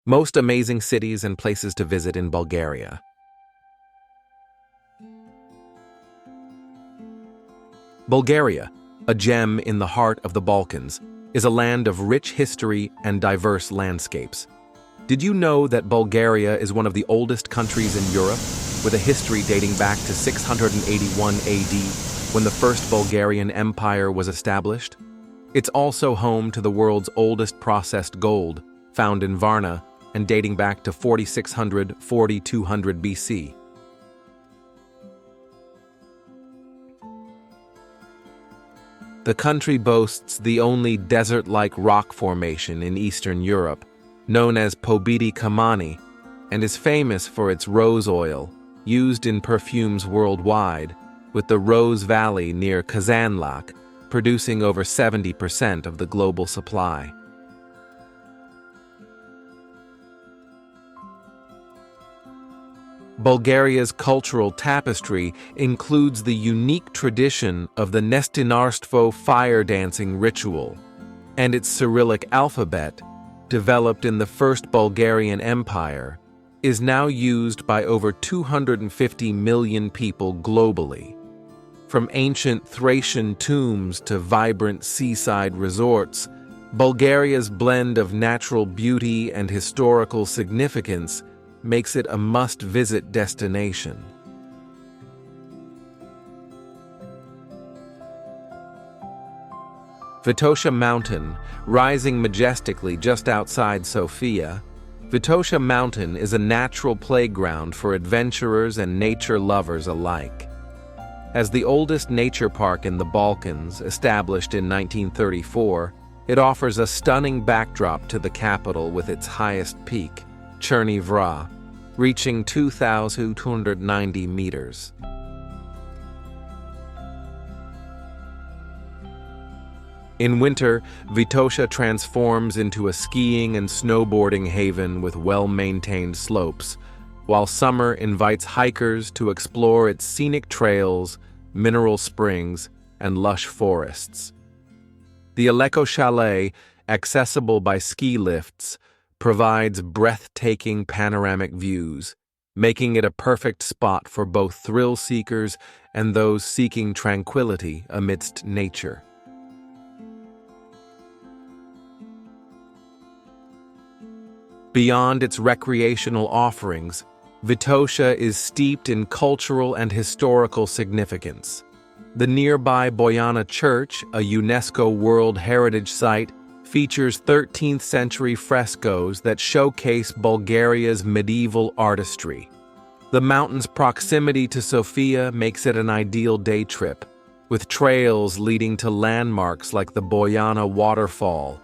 Most amazing cities and places to visit in Bulgaria. Bulgaria, a gem in the heart of the Balkans, is a land of rich history and diverse landscapes. Did you know that Bulgaria is one of the oldest countries in Europe, with a history dating back to 681 AD, when the First Bulgarian Empire was established? It's also home to the world's oldest processed gold, found in Varna, and dating back to 4600–4200 BC. The country boasts the only desert-like rock formation in Eastern Europe, known as Pobiti Kamani, and is famous for its rose oil, used in perfumes worldwide, with the Rose Valley near Kazanlak producing over 70% of the global supply. Bulgaria's cultural tapestry includes the unique tradition of the Nestinarstvo fire dancing ritual, and its Cyrillic alphabet, developed in the First Bulgarian Empire, is now used by over 250 million people globally. From ancient Thracian tombs to vibrant seaside resorts, Bulgaria's blend of natural beauty and historical significance makes it a must-visit destination. Vitosha Mountain, rising majestically just outside Sofia, Vitosha Mountain is a natural playground for adventurers and nature lovers alike. As the oldest nature park in the Balkans, established in 1934, it offers a stunning backdrop to the capital with its highest peak, Cherny Vra, reaching 2,290 meters. In winter, Vitosha transforms into a skiing and snowboarding haven with well-maintained slopes, while summer invites hikers to explore its scenic trails, mineral springs, and lush forests. The Veliko Chalet, accessible by ski lifts, provides breathtaking panoramic views, making it a perfect spot for both thrill seekers and those seeking tranquility amidst nature. Beyond its recreational offerings, Vitosha is steeped in cultural and historical significance. The nearby Bojana Church, a UNESCO World Heritage Site, features 13th-century frescoes that showcase Bulgaria's medieval artistry. The mountain's proximity to Sofia makes it an ideal day trip, with trails leading to landmarks like the Bojana Waterfall,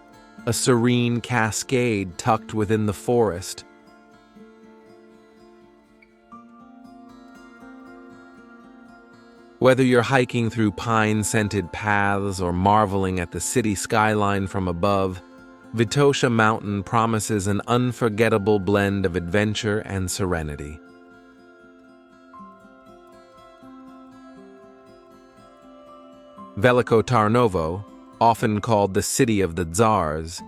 a serene cascade tucked within the forest. Whether you're hiking through pine-scented paths or marveling at the city skyline from above, Vitosha Mountain promises an unforgettable blend of adventure and serenity. Veliko Tarnovo, often called the City of the Tsars,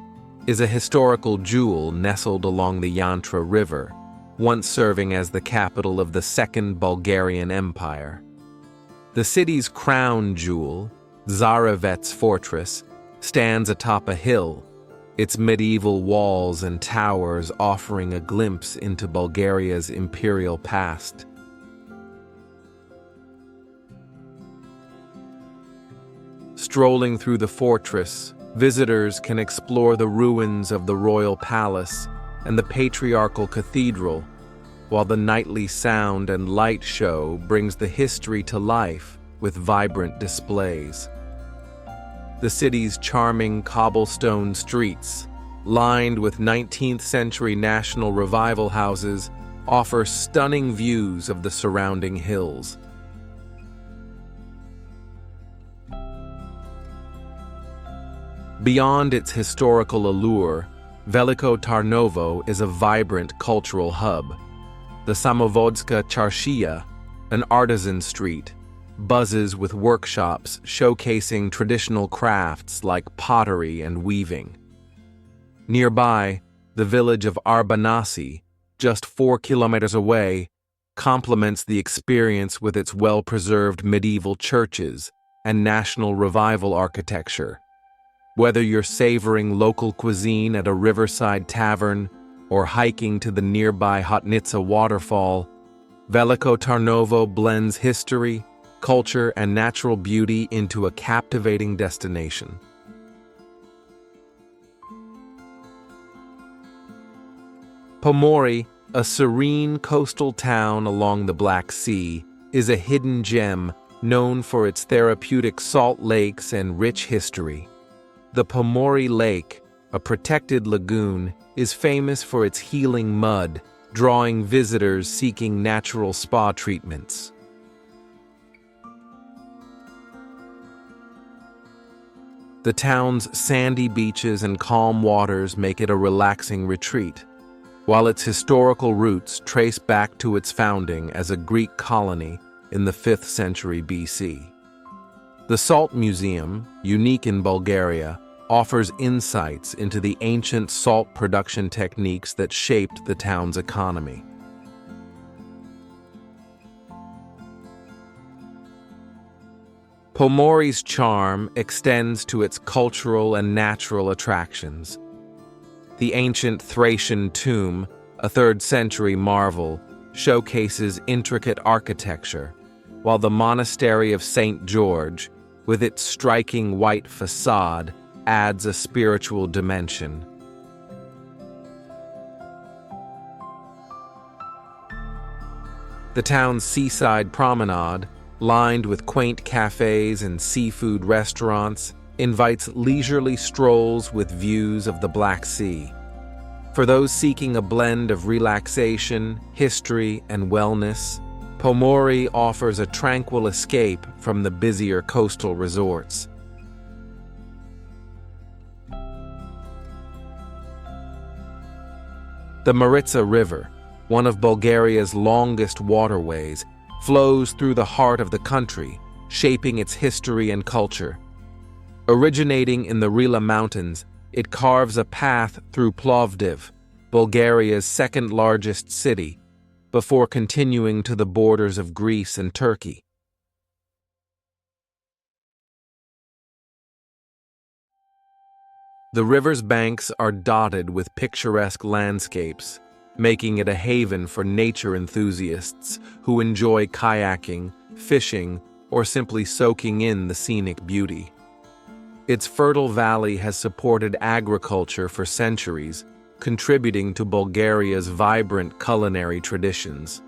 is a historical jewel nestled along the Yantra River, once serving as the capital of the Second Bulgarian Empire. The city's crown jewel, Tsarevets Fortress, stands atop a hill, its medieval walls and towers offering a glimpse into Bulgaria's imperial past. Strolling through the fortress, visitors can explore the ruins of the royal palace and the patriarchal cathedral, while the nightly sound and light show brings the history to life with vibrant displays. The city's charming cobblestone streets, lined with 19th-century National Revival houses, offer stunning views of the surrounding hills. Beyond its historical allure, Veliko Tarnovo is a vibrant cultural hub. The Samovodska Charshiya, an artisan street, buzzes with workshops showcasing traditional crafts like pottery and weaving. Nearby, The village of Arbanasi, just 4 kilometers away, complements the experience with its well-preserved medieval churches and National Revival architecture. Whether you're savoring local cuisine at a riverside tavern or hiking to the nearby Hotnitsa waterfall, Veliko Tarnovo blends history, culture, and natural beauty into a captivating destination. Pomorie, a serene coastal town along the Black Sea, is a hidden gem known for its therapeutic salt lakes and rich history. The Pomorie Lake, a protected lagoon, is famous for its healing mud, drawing visitors seeking natural spa treatments. The town's sandy beaches and calm waters make it a relaxing retreat, while its historical roots trace back to its founding as a Greek colony in the 5th century BC. The Salt Museum, unique in Bulgaria, offers insights into the ancient salt production techniques that shaped the town's economy. Pomorie's charm extends to its cultural and natural attractions. The ancient Thracian tomb, a 3rd century marvel, showcases intricate architecture, while the Monastery of St. George, with its striking white facade, adds a spiritual dimension. The town's seaside promenade, lined with quaint cafes and seafood restaurants, invites leisurely strolls with views of the Black Sea. For those seeking a blend of relaxation, history, and wellness, Pomorie offers a tranquil escape from the busier coastal resorts. The Maritza River, one of Bulgaria's longest waterways, flows through the heart of the country, shaping its history and culture. Originating in the Rila Mountains, it carves a path through Plovdiv, Bulgaria's 2nd largest city, before continuing to the borders of Greece and Turkey. The river's banks are dotted with picturesque landscapes, making it a haven for nature enthusiasts who enjoy kayaking, fishing, or simply soaking in the scenic beauty. Its fertile valley has supported agriculture for centuries, contributing to Bulgaria's vibrant culinary traditions.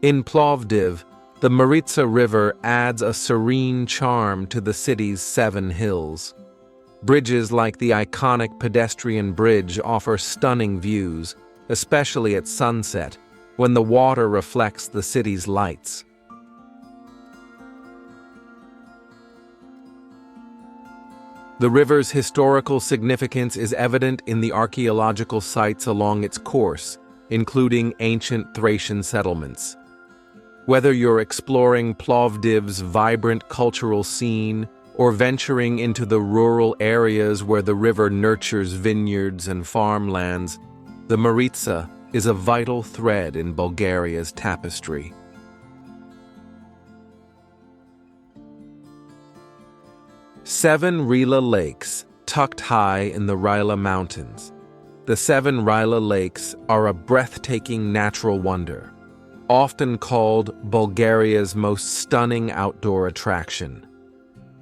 In Plovdiv, the Maritza River adds a serene charm to the city's 7 hills. Bridges like the iconic pedestrian bridge offer stunning views, especially at sunset, when the water reflects the city's lights. The river's historical significance is evident in the archaeological sites along its course, including ancient Thracian settlements. Whether you're exploring Plovdiv's vibrant cultural scene or venturing into the rural areas where the river nurtures vineyards and farmlands, the Maritza is a vital thread in Bulgaria's tapestry. Seven Rila Lakes, tucked high in the Rila Mountains. The Seven Rila Lakes are a breathtaking natural wonder, often called Bulgaria's most stunning outdoor attraction.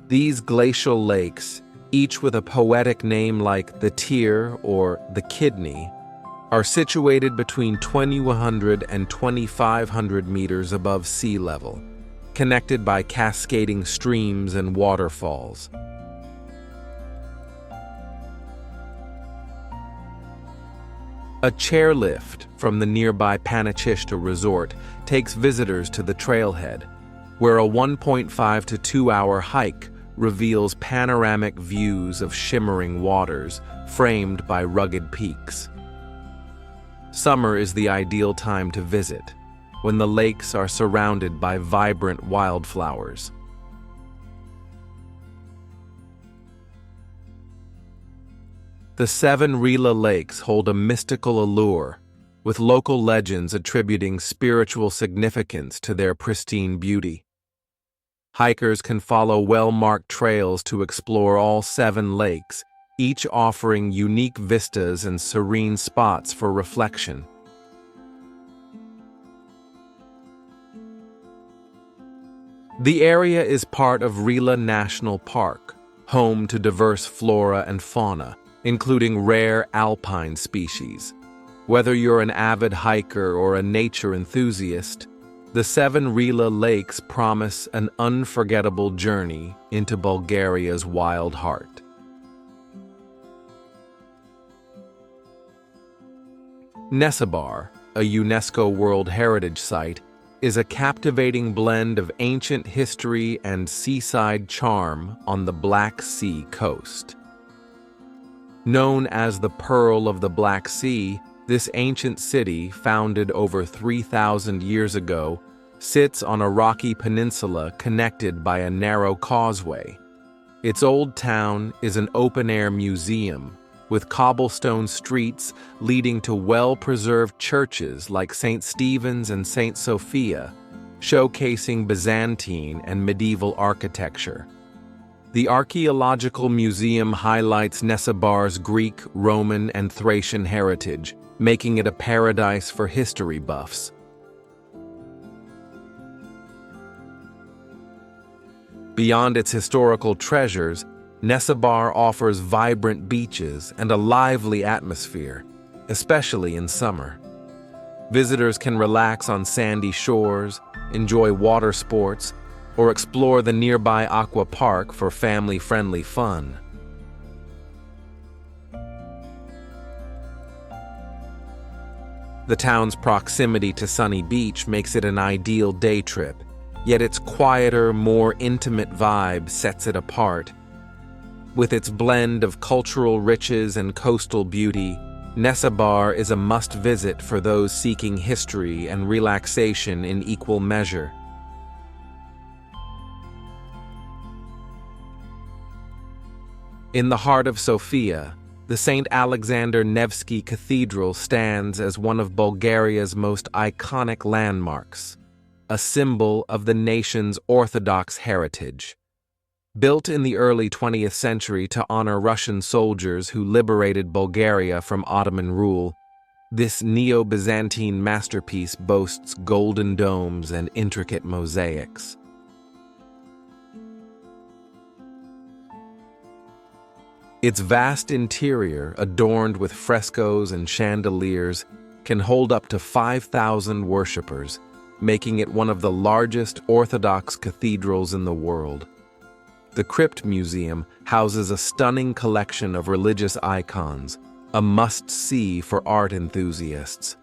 These glacial lakes, each with a poetic name like the Tear or the Kidney, are situated between 2,100 and 2,500 meters above sea level, connected by cascading streams and waterfalls. A chairlift from the nearby Panachishta resort takes visitors to the trailhead, where a 1.5 to 2-hour hike reveals panoramic views of shimmering waters framed by rugged peaks. Summer is the ideal time to visit, when the lakes are surrounded by vibrant wildflowers. The Seven Rila Lakes hold a mystical allure, with local legends attributing spiritual significance to their pristine beauty. Hikers can follow well-marked trails to explore all 7 lakes, each offering unique vistas and serene spots for reflection. The area is part of Rila National Park, home to diverse flora and fauna, including rare alpine species. Whether you're an avid hiker or a nature enthusiast, the Seven Rila Lakes promise an unforgettable journey into Bulgaria's wild heart. Nessebar, a UNESCO World Heritage Site, is a captivating blend of ancient history and seaside charm on the Black Sea coast. Known as the Pearl of the Black Sea, this ancient city, founded over 3,000 years ago, sits on a rocky peninsula connected by a narrow causeway. Its old town is an open-air museum, with cobblestone streets leading to well-preserved churches like St. Stephen's and St. Sofia, showcasing Byzantine and medieval architecture. The archaeological museum highlights Nessebar's Greek, Roman, and Thracian heritage, making it a paradise for history buffs. Beyond its historical treasures, Nessebar offers vibrant beaches and a lively atmosphere, especially in summer. Visitors can relax on sandy shores, enjoy water sports, or explore the nearby aqua park for family-friendly fun. The town's proximity to Sunny Beach makes it an ideal day trip, yet its quieter, more intimate vibe sets it apart. With its blend of cultural riches and coastal beauty, Nessebar is a must-visit for those seeking history and relaxation in equal measure. In the heart of Sofia, the St. Alexander Nevsky Cathedral stands as one of Bulgaria's most iconic landmarks, a symbol of the nation's Orthodox heritage. Built in the early 20th century to honor Russian soldiers who liberated Bulgaria from Ottoman rule, this Neo-Byzantine masterpiece boasts golden domes and intricate mosaics. Its vast interior, adorned with frescoes and chandeliers, can hold up to 5,000 worshippers, making it one of the largest Orthodox cathedrals in the world. The Crypt Museum houses a stunning collection of religious icons, a must-see for art enthusiasts.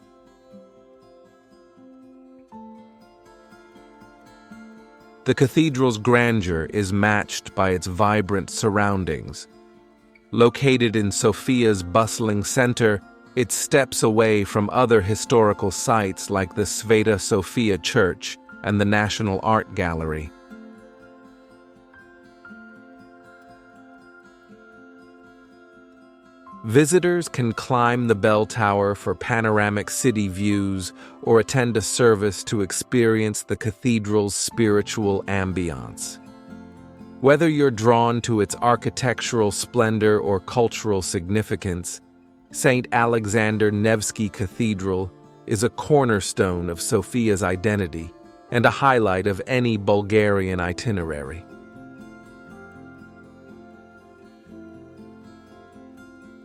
The cathedral's grandeur is matched by its vibrant surroundings. Located in Sofia's bustling center, it steps away from other historical sites like the Sveta Sofia Church and the National Art Gallery. Visitors can climb the bell tower for panoramic city views or attend a service to experience the cathedral's spiritual ambiance. Whether you're drawn to its architectural splendor or cultural significance, St. Alexander Nevsky Cathedral is a cornerstone of Sofia's identity and a highlight of any Bulgarian itinerary.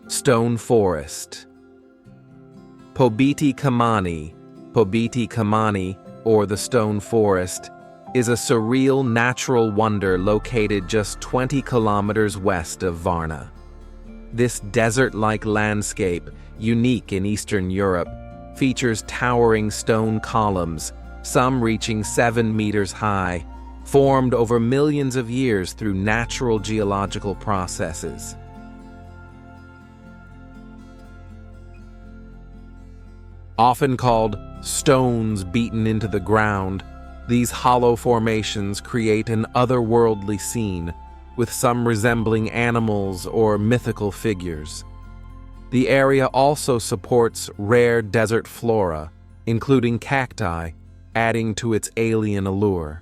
Stone Forest. Pobiti Kamani, or the Stone Forest, is a surreal natural wonder located just 20 kilometers west of Varna. This desert-like landscape, unique in Eastern Europe, features towering stone columns, some reaching 7 meters high, formed over millions of years through natural geological processes. Often called stones beaten into the ground, these hollow formations create an otherworldly scene, with some resembling animals or mythical figures. The area also supports rare desert flora, including cacti, adding to its alien allure.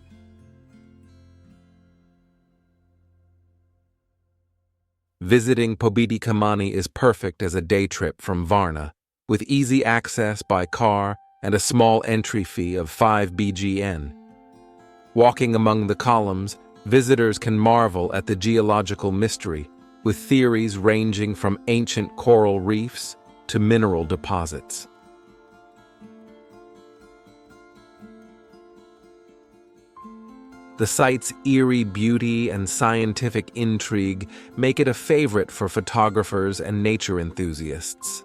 Visiting Pobiti Kamani is perfect as a day trip from Varna, with easy access by car and a small entry fee of 5 BGN. Walking among the columns, visitors can marvel at the geological mystery, with theories ranging from ancient coral reefs to mineral deposits. The site's eerie beauty and scientific intrigue make it a favorite for photographers and nature enthusiasts.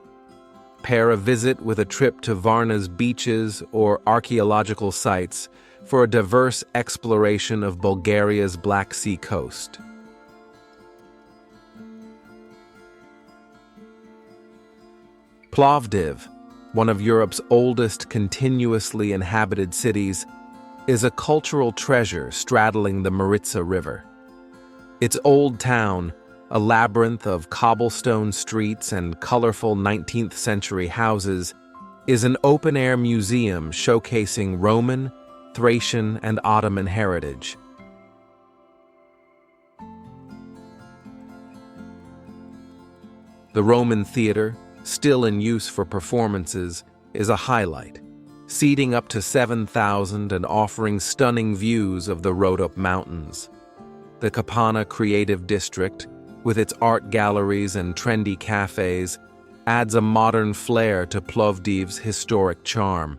Pair a visit with a trip to Varna's beaches or archaeological sites for a diverse exploration of Bulgaria's Black Sea coast. Plovdiv, one of Europe's oldest continuously inhabited cities, is a cultural treasure straddling the Maritza River. Its old town, a labyrinth of cobblestone streets and colorful 19th century houses, is an open-air museum showcasing Roman, Thracian, and Ottoman heritage. The Roman theater, still in use for performances, is a highlight, seating up to 7,000 and offering stunning views of the Rhodope Mountains. The Kapana Creative District, with its art galleries and trendy cafes, adds a modern flair to Plovdiv's historic charm.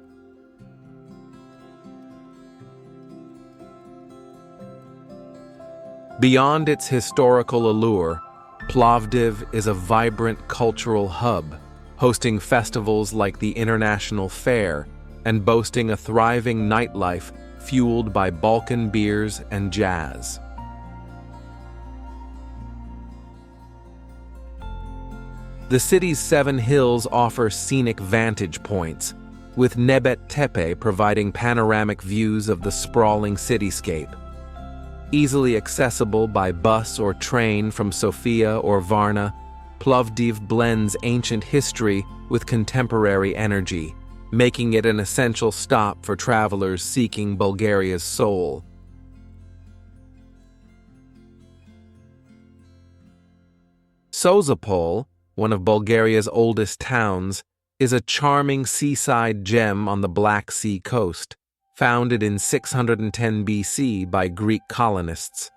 Beyond its historical allure, Plovdiv is a vibrant cultural hub, hosting festivals like the International Fair and boasting a thriving nightlife fueled by Balkan beers and jazz. The city's 7 hills offer scenic vantage points, with Nebet Tepe providing panoramic views of the sprawling cityscape. Easily accessible by bus or train from Sofia or Varna, Plovdiv blends ancient history with contemporary energy, making it an essential stop for travelers seeking Bulgaria's soul. Sozopol, one of Bulgaria's oldest towns, is a charming seaside gem on the Black Sea coast, founded in 610 BC by Greek colonists.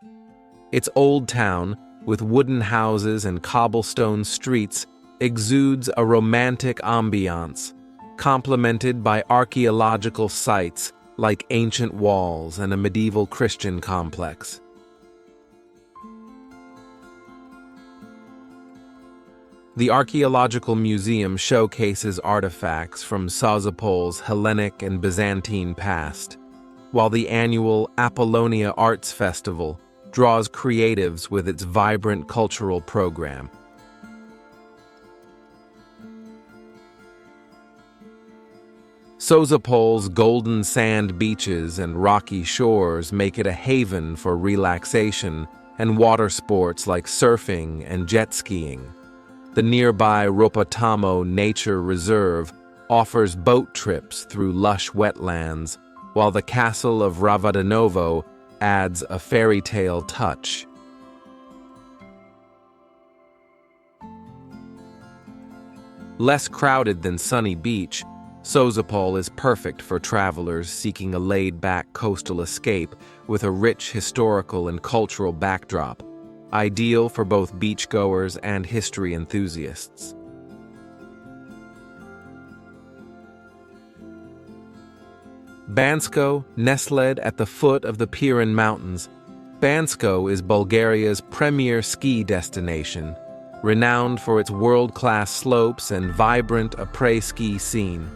Its old town, with wooden houses and cobblestone streets, exudes a romantic ambiance, complemented by archaeological sites like ancient walls and a medieval Christian complex. The Archaeological Museum showcases artifacts from Sozopol's Hellenic and Byzantine past, while the annual Apollonia Arts Festival draws creatives with its vibrant cultural program. Sozopol's golden sand beaches and rocky shores make it a haven for relaxation and water sports like surfing and jet skiing. The nearby Ropotamo Nature Reserve offers boat trips through lush wetlands, while the castle of Ravadanovo adds a fairy tale touch. Less crowded than Sunny Beach, Sozopol is perfect for travelers seeking a laid-back coastal escape with a rich historical and cultural backdrop, ideal for both beachgoers and history enthusiasts. Bansko, nestled at the foot of the Pirin Mountains, Bansko is Bulgaria's premier ski destination, renowned for its world-class slopes and vibrant après-ski scene.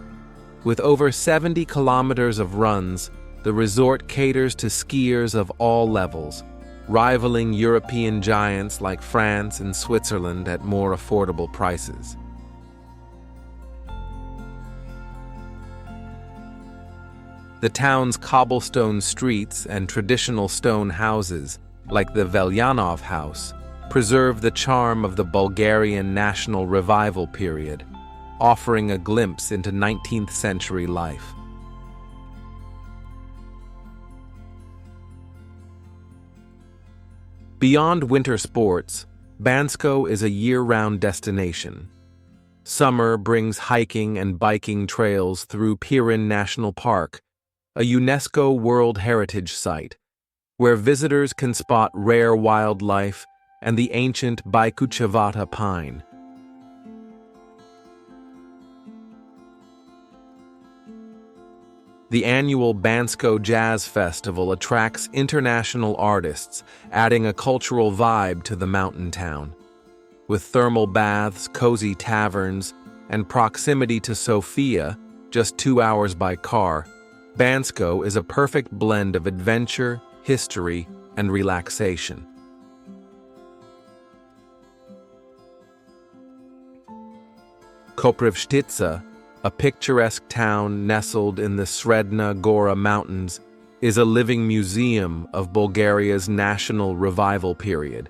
With over 70 kilometers of runs, the resort caters to skiers of all levels, rivaling European giants like France and Switzerland at more affordable prices. The town's cobblestone streets and traditional stone houses, like the Velyanov House, preserve the charm of the Bulgarian national revival period, offering a glimpse into 19th century life. Beyond winter sports, Bansko is a year-round destination. Summer brings hiking and biking trails through Pirin National Park, a UNESCO World Heritage Site, where visitors can spot rare wildlife and the ancient Baikuchevata pine. The annual Bansko Jazz Festival attracts international artists, adding a cultural vibe to the mountain town. With thermal baths, cozy taverns, and proximity to Sofia, just 2 hours by car, Bansko is a perfect blend of adventure, history, and relaxation. Koprivshtitsa, a picturesque town nestled in the Sredna Gora Mountains, is a living museum of Bulgaria's national revival period.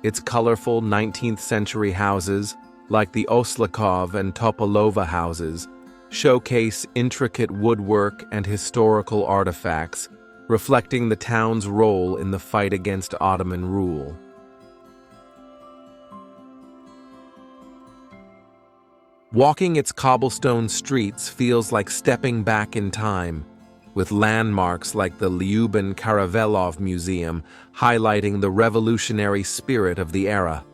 Its colorful 19th century houses, like the Oslakov and Topolova houses, showcase intricate woodwork and historical artifacts, reflecting the town's role in the fight against Ottoman rule. Walking its cobblestone streets feels like stepping back in time, with landmarks like the Lyuben Karavelov Museum highlighting the revolutionary spirit of the era.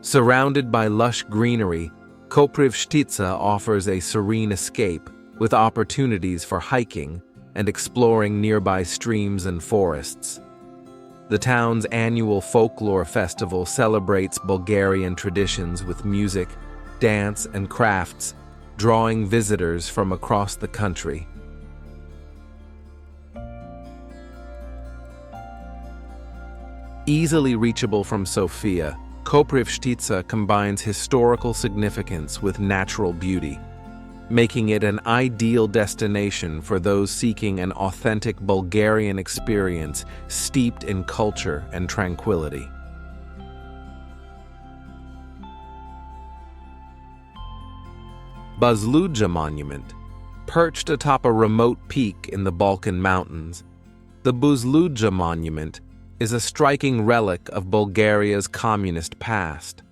Surrounded by lush greenery, Koprivshtitsa offers a serene escape, with opportunities for hiking and exploring nearby streams and forests. The town's annual folklore festival celebrates Bulgarian traditions with music, dance, and crafts, drawing visitors from across the country. Easily reachable from Sofia, Koprivshtitsa combines historical significance with natural beauty, making it an ideal destination for those seeking an authentic Bulgarian experience steeped in culture and tranquility. Buzludzha Monument. Perched atop a remote peak in the Balkan Mountains, the Buzludzha Monument is a striking relic of Bulgaria's communist past.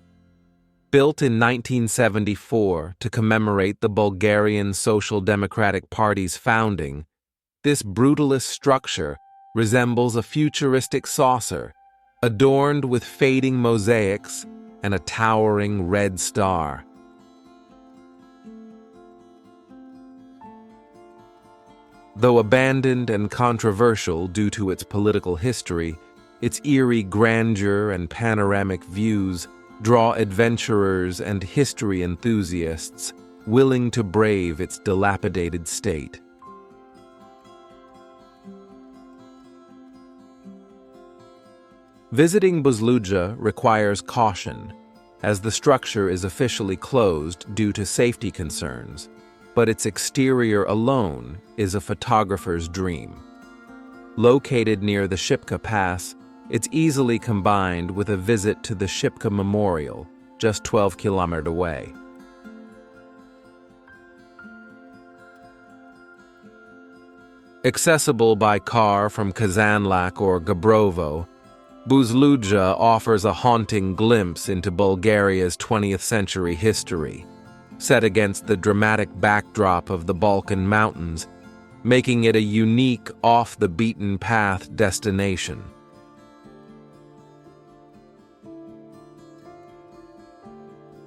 Built in 1974 to commemorate the Bulgarian Social Democratic Party's founding, this brutalist structure resembles a futuristic saucer, adorned with fading mosaics and a towering red star. Though abandoned and controversial due to its political history, its eerie grandeur and panoramic views draw adventurers and history enthusiasts willing to brave its dilapidated state. Visiting Buzludzha requires caution, as the structure is officially closed due to safety concerns, but its exterior alone is a photographer's dream. Located near the Shipka Pass, it's easily combined with a visit to the Shipka Memorial, just 12 kilometers away. Accessible by car from Kazanlak or Gabrovo, Buzludzha offers a haunting glimpse into Bulgaria's 20th century history, set against the dramatic backdrop of the Balkan Mountains, making it a unique, off-the-beaten-path destination.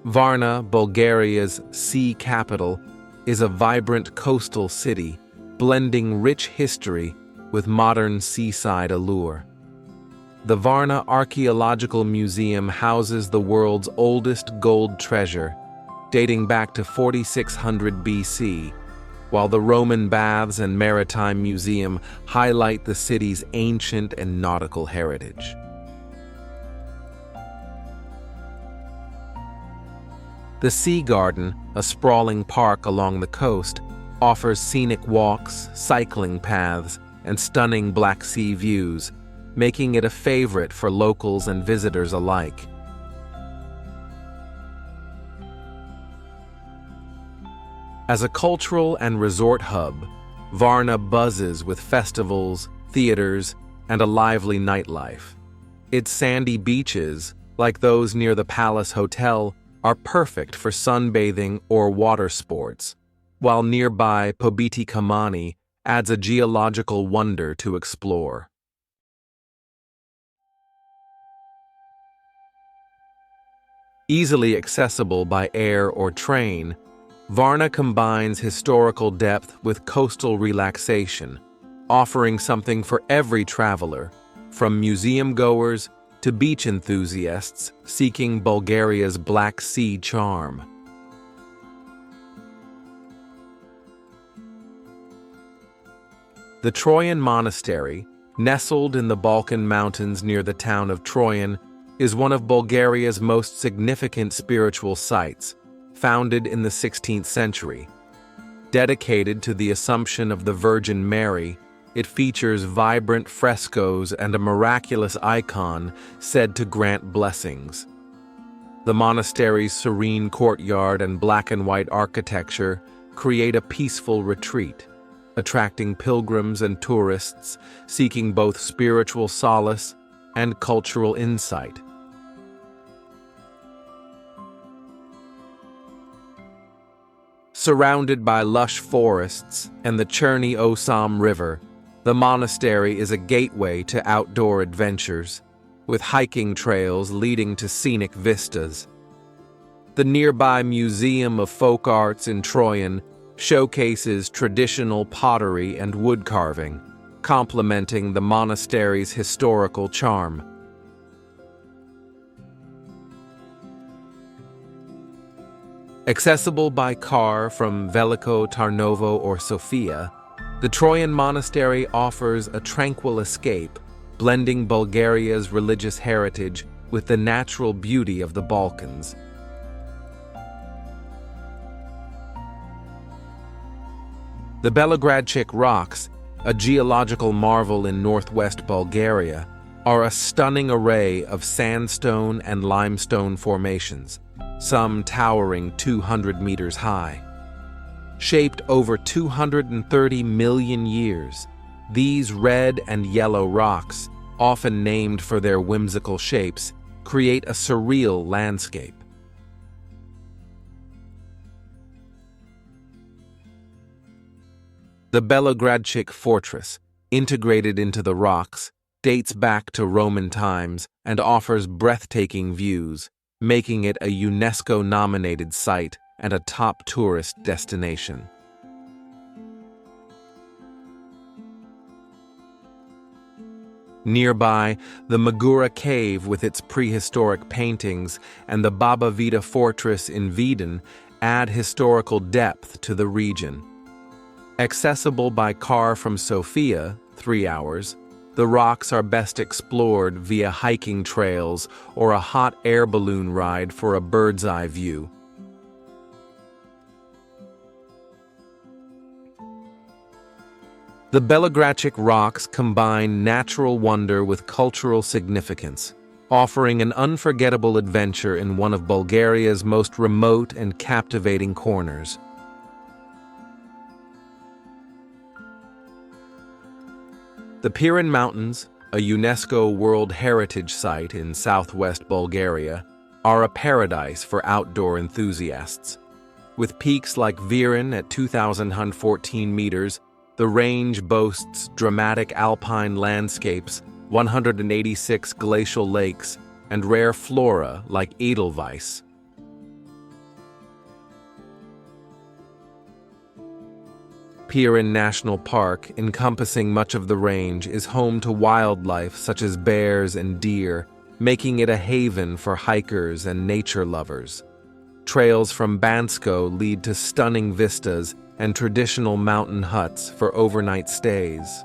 Varna, Bulgaria's sea capital, is a vibrant coastal city, blending rich history with modern seaside allure. The Varna Archaeological Museum houses the world's oldest gold treasure, dating back to 4600 BC, while the Roman Baths and Maritime Museum highlight the city's ancient and nautical heritage. The Sea Garden, a sprawling park along the coast, offers scenic walks, cycling paths, and stunning Black Sea views, making it a favorite for locals and visitors alike. As a cultural and resort hub, Varna buzzes with festivals, theaters, and a lively nightlife. Its sandy beaches, like those near the Palace Hotel, are perfect for sunbathing or water sports, while nearby Pobiti Kamani adds a geological wonder to explore. Easily accessible by air or train, Varna combines historical depth with coastal relaxation, offering something for every traveler, from museum-goers to beach enthusiasts seeking Bulgaria's Black Sea charm. The Troyan Monastery, nestled in the Balkan mountains near the town of Troyan, is one of Bulgaria's most significant spiritual sites, founded in the 16th century. Dedicated to the Assumption of the Virgin Mary, it features vibrant frescoes and a miraculous icon said to grant blessings. The monastery's serene courtyard and black and white architecture create a peaceful retreat, attracting pilgrims and tourists seeking both spiritual solace and cultural insight. Surrounded by lush forests and the Cherny Osam River, the monastery is a gateway to outdoor adventures, with hiking trails leading to scenic vistas. The nearby Museum of Folk Arts in Troyan showcases traditional pottery and wood carving, complementing the monastery's historical charm. Accessible by car from Veliko Tarnovo or Sofia, the Troyan Monastery offers a tranquil escape, blending Bulgaria's religious heritage with the natural beauty of the Balkans. The Belogradchik rocks, a geological marvel in northwest Bulgaria, are a stunning array of sandstone and limestone formations, some towering 200 meters high. Shaped over 230 million years, these red and yellow rocks, often named for their whimsical shapes, create a surreal landscape. The Belogradchik fortress, integrated into the rocks, dates back to Roman times and offers breathtaking views, making it a UNESCO-nominated site and a top tourist destination. Nearby, the Magura Cave with its prehistoric paintings and the Baba Vita Fortress in Vidin add historical depth to the region. Accessible by car from Sofia, 3 hours, the rocks are best explored via hiking trails or a hot air balloon ride for a bird's-eye view. The Belogradchik rocks combine natural wonder with cultural significance, offering an unforgettable adventure in one of Bulgaria's most remote and captivating corners. The Pirin Mountains, a UNESCO World Heritage Site in southwest Bulgaria, are a paradise for outdoor enthusiasts. With peaks like Virin at 2,114 meters, the range boasts dramatic alpine landscapes, 186 glacial lakes, and rare flora like Edelweiss. Pirin National Park, encompassing much of the range, is home to wildlife such as bears and deer, making it a haven for hikers and nature lovers. Trails from Bansko lead to stunning vistas and traditional mountain huts for overnight stays.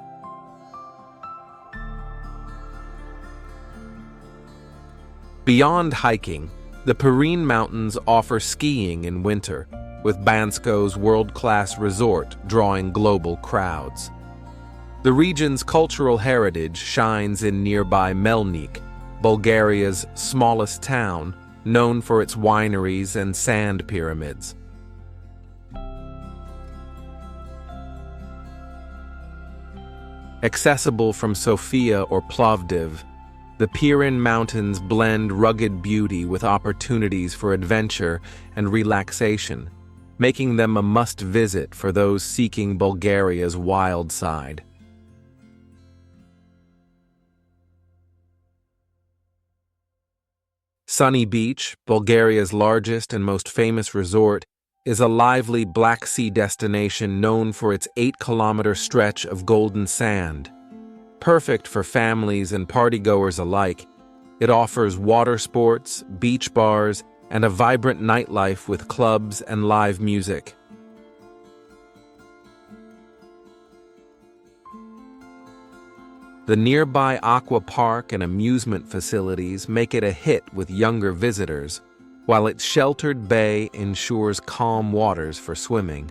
Beyond hiking, the Pirin Mountains offer skiing in winter, with Bansko's world-class resort drawing global crowds. The region's cultural heritage shines in nearby Melnik, Bulgaria's smallest town, known for its wineries and sand pyramids. Accessible from Sofia or Plovdiv, the Pirin Mountains blend rugged beauty with opportunities for adventure and relaxation, making them a must-visit for those seeking Bulgaria's wild side. Sunny Beach, Bulgaria's largest and most famous resort, is a lively Black Sea destination known for its 8-kilometer stretch of golden sand. Perfect for families and partygoers alike, it offers water sports, beach bars, and a vibrant nightlife with clubs and live music. The nearby aqua park and amusement facilities make it a hit with younger visitors, while its sheltered bay ensures calm waters for swimming.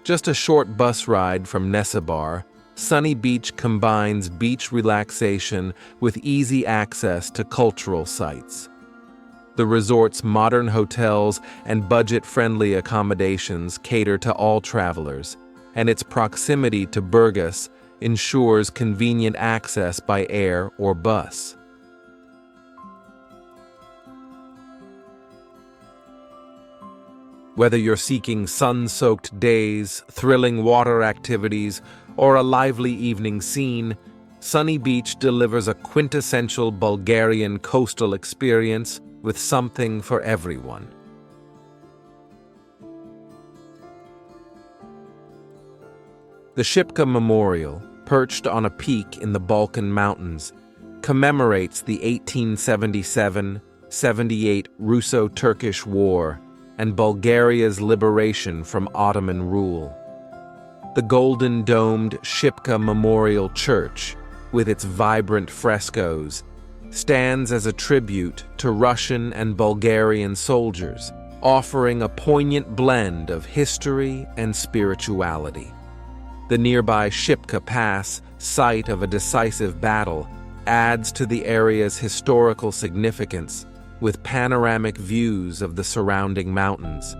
Just a short bus ride from Nessebar, Sunny Beach combines beach relaxation with easy access to cultural sites. The resort's modern hotels and budget-friendly accommodations cater to all travelers, and its proximity to Burgas ensures convenient access by air or bus. Whether you're seeking sun-soaked days, thrilling water activities, or a lively evening scene, Sunny Beach delivers a quintessential Bulgarian coastal experience with something for everyone. The Shipka Memorial, perched on a peak in the Balkan Mountains, commemorates the 1877-78 Russo-Turkish War and Bulgaria's liberation from Ottoman rule. The golden-domed Shipka Memorial Church, with its vibrant frescoes, stands as a tribute to Russian and Bulgarian soldiers, offering a poignant blend of history and spirituality. The nearby Shipka Pass, site of a decisive battle, adds to the area's historical significance, with panoramic views of the surrounding mountains.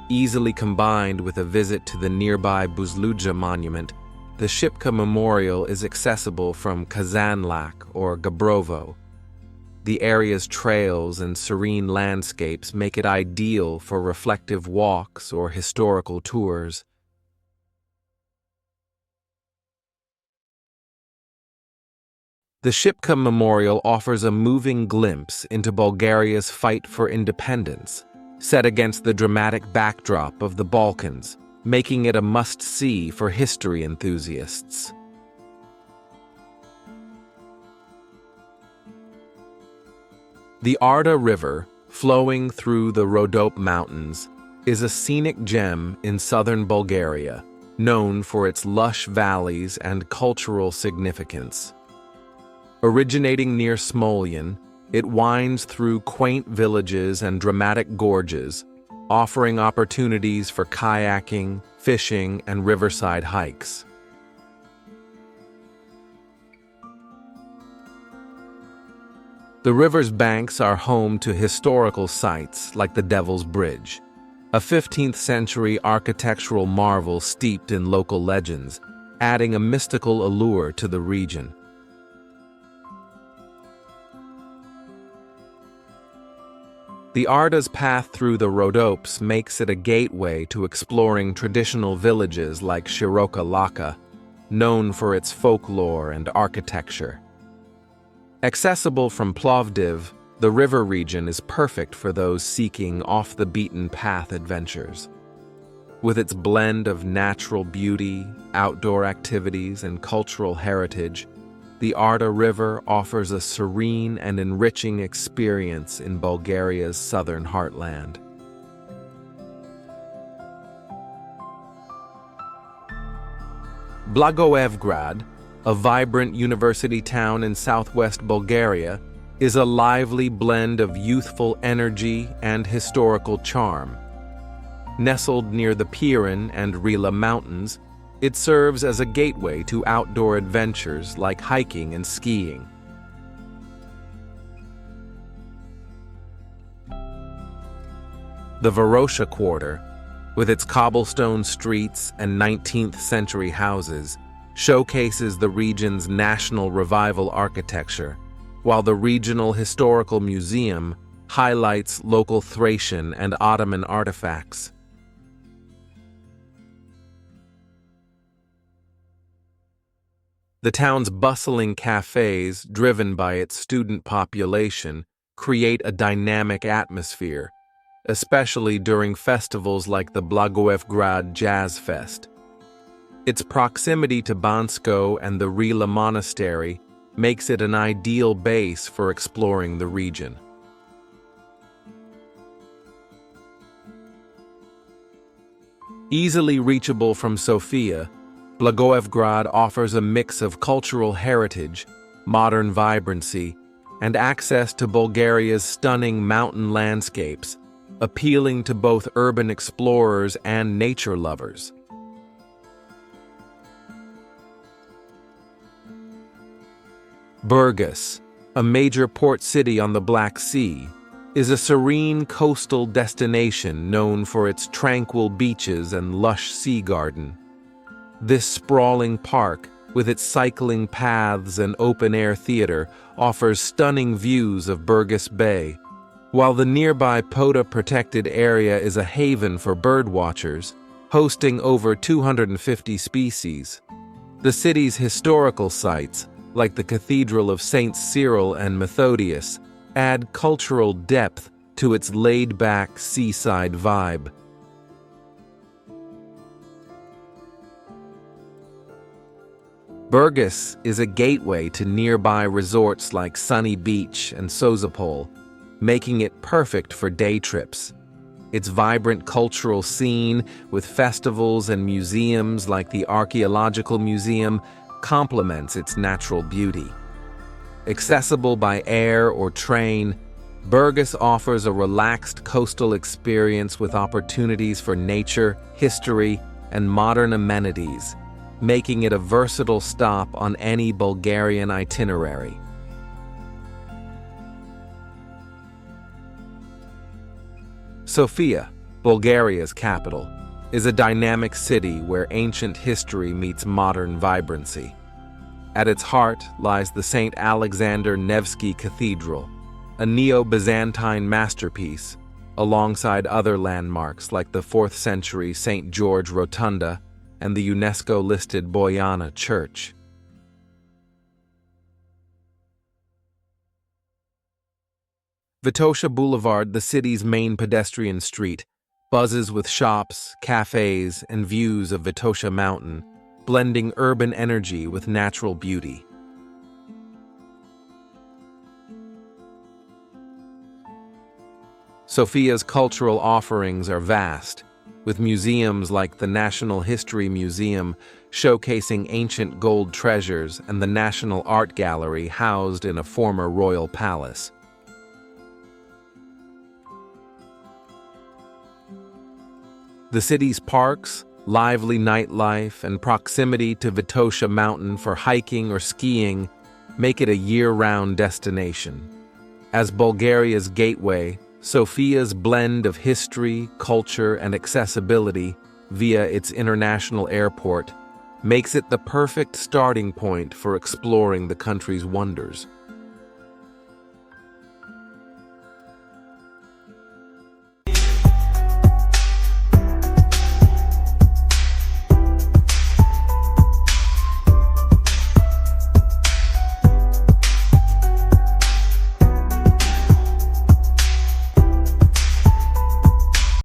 Easily combined with a visit to the nearby Buzludzha Monument, the Shipka Memorial is accessible from Kazanlak or Gabrovo. The area's trails and serene landscapes make it ideal for reflective walks or historical tours. The Shipka Memorial offers a moving glimpse into Bulgaria's fight for independence, set against the dramatic backdrop of the Balkans, making it a must-see for history enthusiasts. The Arda River, flowing through the Rhodope Mountains, is a scenic gem in southern Bulgaria, known for its lush valleys and cultural significance. Originating near Smolyan, it winds through quaint villages and dramatic gorges, offering opportunities for kayaking, fishing, and riverside hikes. The river's banks are home to historical sites like the Devil's Bridge, a 15th-century architectural marvel steeped in local legends, adding a mystical allure to the region. The Arda's path through the Rhodopes makes it a gateway to exploring traditional villages like Shiroka Laka, known for its folklore and architecture. Accessible from Plovdiv, the river region is perfect for those seeking off-the-beaten-path adventures. With its blend of natural beauty, outdoor activities, and cultural heritage, the Arda River offers a serene and enriching experience in Bulgaria's southern heartland. Blagoevgrad, a vibrant university town in southwest Bulgaria, is a lively blend of youthful energy and historical charm. Nestled near the Pirin and Rila Mountains, it serves as a gateway to outdoor adventures like hiking and skiing. The Varosha Quarter, with its cobblestone streets and 19th-century houses, showcases the region's national revival architecture, while the Regional Historical Museum highlights local Thracian and Ottoman artifacts. The town's bustling cafes, driven by its student population, create a dynamic atmosphere, especially during festivals like the Blagoevgrad Jazz Fest. Its proximity to Bansko and the Rila Monastery makes it an ideal base for exploring the region. Easily reachable from Sofia, Blagoevgrad offers a mix of cultural heritage, modern vibrancy, and access to Bulgaria's stunning mountain landscapes, appealing to both urban explorers and nature lovers. Burgas, a major port city on the Black Sea, is a serene coastal destination known for its tranquil beaches and lush sea garden. This sprawling park, with its cycling paths and open-air theater, offers stunning views of Burgas Bay, while the nearby Poda protected area is a haven for birdwatchers, hosting over 250 species. The city's historical sites, like the Cathedral of Saints Cyril and Methodius, add cultural depth to its laid-back seaside vibe. Burgas is a gateway to nearby resorts like Sunny Beach and Sozopol, making it perfect for day trips. Its vibrant cultural scene, with festivals and museums like the Archaeological Museum, complements its natural beauty. Accessible by air or train, Burgas offers a relaxed coastal experience with opportunities for nature, history, and modern amenities, making it a versatile stop on any Bulgarian itinerary. Sofia, Bulgaria's capital, is a dynamic city where ancient history meets modern vibrancy. At its heart lies the St. Alexander Nevsky Cathedral, a Neo-Byzantine masterpiece, alongside other landmarks like the 4th-century St. George Rotunda and the UNESCO-listed Boyana Church. Vitosha Boulevard, the city's main pedestrian street, buzzes with shops, cafes, and views of Vitosha Mountain, blending urban energy with natural beauty. Sofia's cultural offerings are vast, with museums like the National History Museum showcasing ancient gold treasures and the National Art Gallery housed in a former royal palace. The city's parks, lively nightlife, and proximity to Vitosha Mountain for hiking or skiing make it a year-round destination. As Bulgaria's gateway, Sofia's blend of history, culture, and accessibility via its international airport makes it the perfect starting point for exploring the country's wonders.